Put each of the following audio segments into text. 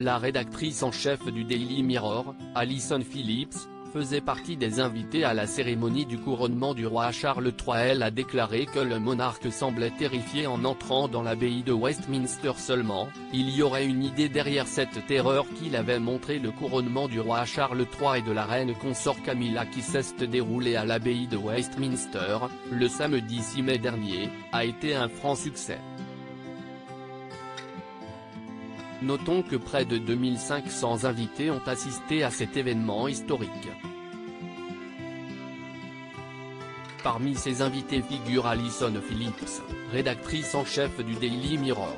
La rédactrice en chef du Daily Mirror, Alison Phillips, faisait partie des invités à la cérémonie du couronnement du roi Charles III. Elle a déclaré que le monarque semblait terrifié en entrant dans l'abbaye de Westminster. Seulement, il y aurait une idée derrière cette terreur qu'il avait montré. Le couronnement du roi Charles III et de la reine consort Camilla, qui s'est déroulé à l'abbaye de Westminster, le samedi 6 mai dernier, a été un franc succès. Notons que près de 2500 invités ont assisté à cet événement historique. Parmi ces invités figure Alison Phillips, rédactrice en chef du Daily Mirror.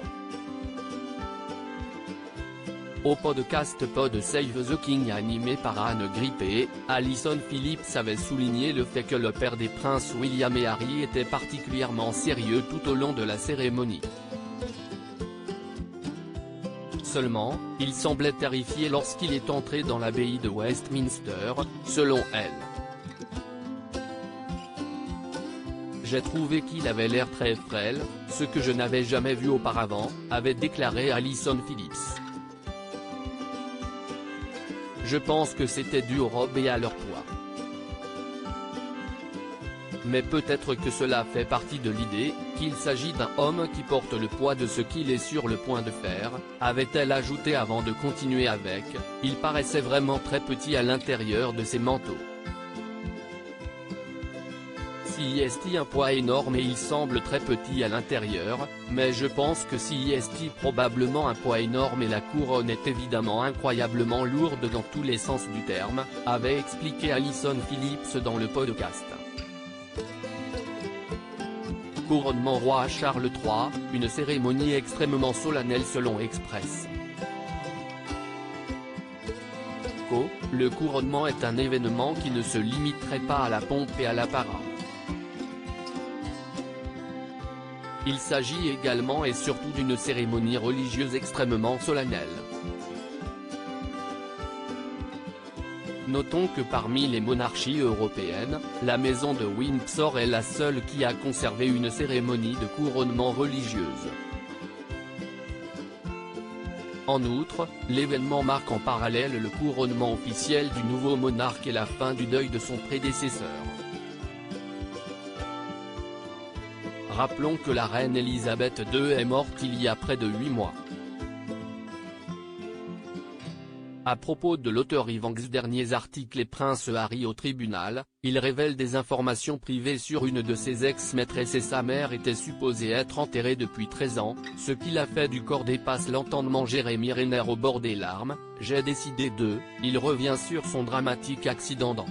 Au podcast Pod Save the King animé par Anne Grippé, Alison Phillips avait souligné le fait que le père des princes William et Harry était particulièrement sérieux tout au long de la cérémonie. Seulement, il semblait terrifié lorsqu'il est entré dans l'abbaye de Westminster, selon elle. J'ai trouvé qu'il avait l'air très frêle, ce que je n'avais jamais vu auparavant, avait déclaré Alison Phillips. Je pense que c'était dû aux robes et à leur poids. Mais peut-être que cela fait partie de l'idée, qu'il s'agit d'un homme qui porte le poids de ce qu'il est sur le point de faire, avait-elle ajouté avant de continuer avec, il paraissait vraiment très petit à l'intérieur de ses manteaux. Si est un poids énorme et il semble très petit à l'intérieur, mais je pense que si est probablement un poids énorme et la couronne est évidemment incroyablement lourde dans tous les sens du terme, avait expliqué Alison Phillips dans le podcast. Couronnement roi Charles III, une cérémonie extrêmement solennelle selon Express. Le couronnement est un événement qui ne se limiterait pas à la pompe et à la parade. Il s'agit également et surtout d'une cérémonie religieuse extrêmement solennelle. Notons que parmi les monarchies européennes, la maison de Windsor est la seule qui a conservé une cérémonie de couronnement religieuse. En outre, l'événement marque en parallèle le couronnement officiel du nouveau monarque et la fin du deuil de son prédécesseur. Rappelons que la reine Elisabeth II est morte il y a près de 8 mois. À propos de l'auteur Ivan's derniers articles et Prince Harry au tribunal, il révèle des informations privées sur une de ses ex-maîtresses et sa mère était supposée être enterrée depuis 13 ans, ce qui l'a fait du corps dépasse l'entendement. Jeremy Renner au bord des larmes, j'ai décidé de, il revient sur son dramatique accident dans